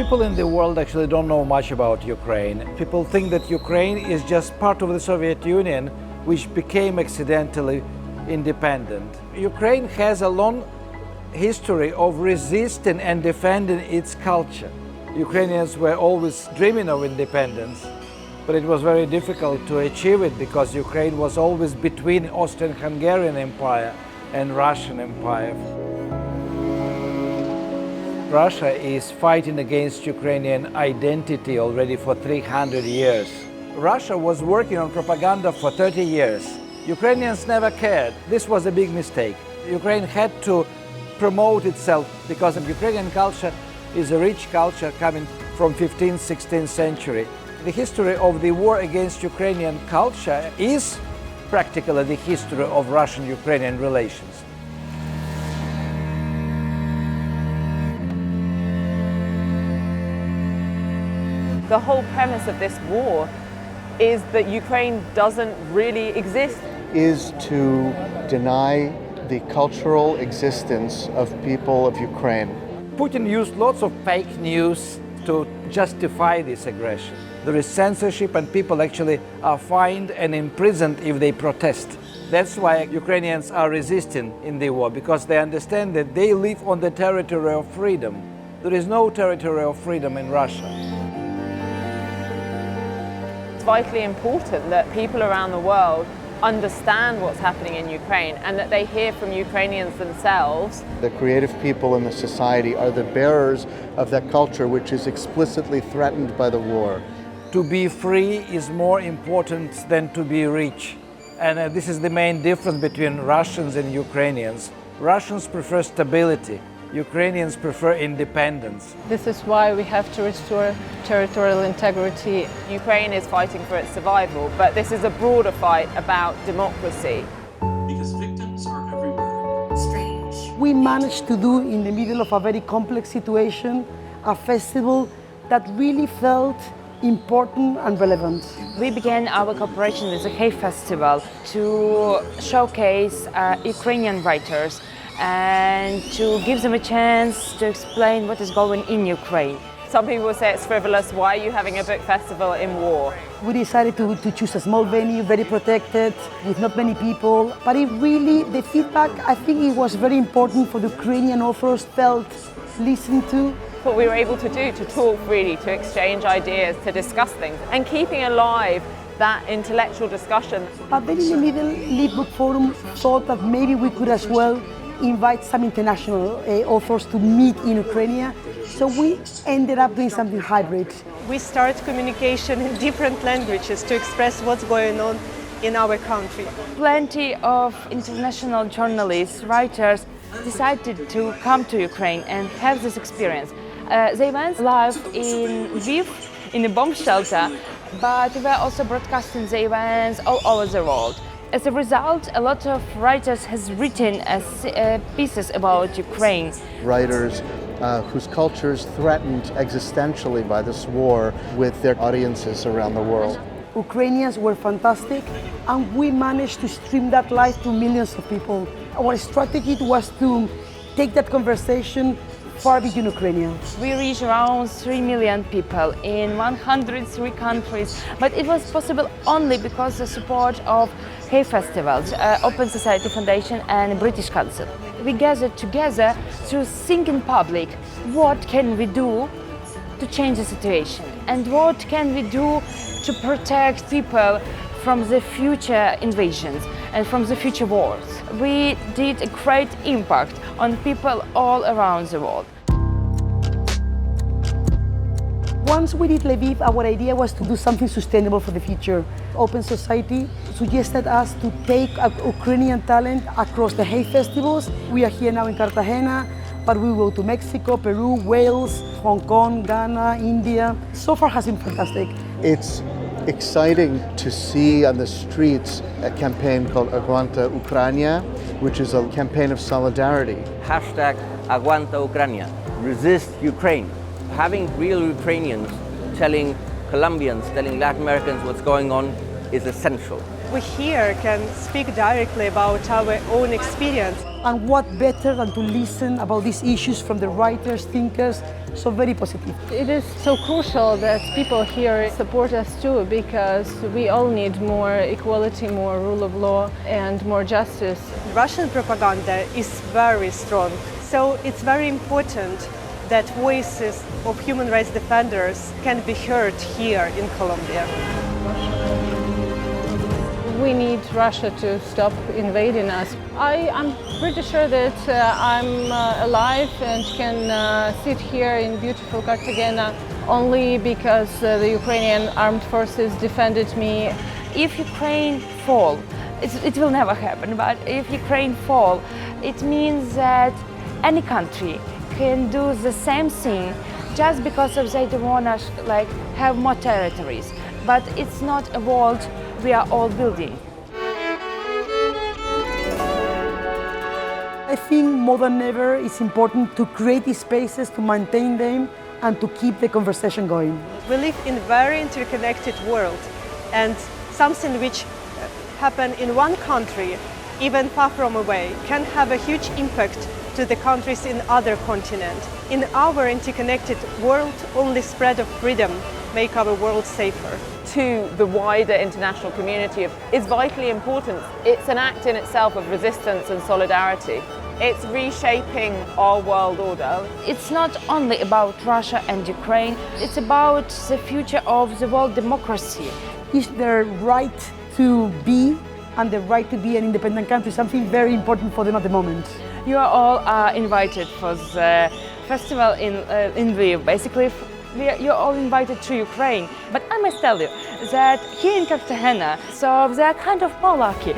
People in the world actually don't know much about Ukraine. People think that Ukraine is just part of the Soviet Union, which became accidentally independent. Ukraine has a long history of resisting and defending its culture. Ukrainians were always dreaming of independence, but it was very difficult to achieve it because Ukraine was always between Austrian-Hungarian Empire and Russian Empire. Russia is fighting against Ukrainian identity already for 300 years. Russia was working on propaganda for 30 years. Ukrainians never cared. This was a big mistake. Ukraine had to promote itself because Ukrainian culture is a rich culture coming from 15th, 16th century. The history of the war against Ukrainian culture is practically the history of Russian-Ukrainian relations. The whole premise of this war is that Ukraine doesn't really exist. Is to deny the cultural existence of people of Ukraine. Putin used lots of fake news to justify this aggression. There is censorship and people actually are fined and imprisoned if they protest. That's why Ukrainians are resisting in the war, because they understand that they live on the territory of freedom. There is no territory of freedom in Russia. It's vitally important that people around the world understand what's happening in Ukraine and that they hear from Ukrainians themselves. The creative people in the society are the bearers of that culture which is explicitly threatened by the war. To be free is more important than to be rich. And this is the main difference between Russians and Ukrainians. Russians prefer stability. Ukrainians prefer independence. This is why we have to restore territorial integrity. Ukraine is fighting for its survival, but this is a broader fight about democracy. Because victims are everywhere. Strange. We managed to do, in the middle of a very complex situation, a festival that really felt important and relevant. We began our cooperation with the Hay Festival to showcase Ukrainian writers and to give them a chance to explain what is going in Ukraine. Some people say it's frivolous. Why are you having a book festival in war? We decided to choose a small venue, very protected, with not many people. But it really, the feedback, I think it was very important for the Ukrainian authors, felt listened to. What we were able to do, to talk really, to exchange ideas, to discuss things, and keeping alive that intellectual discussion. But then in the middle, Lviv Book Forum thought that maybe we could as well invite some international authors to meet in Ukraine. So we ended up doing something hybrid. We start communication in different languages to express what's going on in our country. Plenty of international journalists, writers decided to come to Ukraine and have this experience. They went live in Lviv, in a bomb shelter, but we were also broadcasting the events all over the world. As a result, a lot of writers has written pieces about Ukraine. Writers whose cultures threatened existentially by this war with their audiences around the world. Ukrainians were fantastic, and we managed to stream that live to millions of people. Our strategy was to take that conversation far beyond Ukraine. We reach around 3 million people in 103 countries, but it was possible only because of the support of Hay Festivals, Open Society Foundation and British Council. We gathered together to think in public, what can we do to change the situation and what can we do to protect people from the future invasions and from the future wars. We did a great impact on people all around the world. Once we did Lviv, our idea was to do something sustainable for the future. Open Society suggested us to take Ukrainian talent across the Hay Festivals. We are here now in Cartagena, but we will go to Mexico, Peru, Wales, Hong Kong, Ghana, India. So far has been fantastic. It's exciting to see on the streets a campaign called Aguanta Ucrania, which is a campaign of solidarity. Hashtag Aguanta Ucrania, resist Ukraine. Having real Ukrainians telling Colombians, telling Latin Americans what's going on is essential. We here can speak directly about our own experience. And what better than to listen about these issues from the writers, thinkers, so very positive. It is so crucial that people here support us too, because we all need more equality, more rule of law and more justice. Russian propaganda is very strong, so it's very important that voices of human rights defenders can be heard here in Colombia. We need Russia to stop invading us. I'm pretty sure that I'm alive and can sit here in beautiful Cartagena only because the Ukrainian armed forces defended me. If Ukraine fall, it will never happen, but if Ukraine fall, it means that any country can do the same thing just because of they don't want to have more territories. But it's not a world we are all building. I think more than ever it's important to create these spaces, to maintain them, and to keep the conversation going. We live in a very interconnected world, and something which happens in one country, even far from away, can have a huge impact to the countries in other continents. In our interconnected world, only spread of freedom make our world safer. To the wider international community is vitally important. It's an act in itself of resistance and solidarity. It's reshaping our world order. It's not only about Russia and Ukraine, it's about the future of the world democracy. It's their right to be and the right to be an independent country, something very important for them at the moment. You are all invited for the festival in Lviv. Basically, you're all invited to Ukraine. But I must tell you that here in Cartagena, so they're kind of more lucky.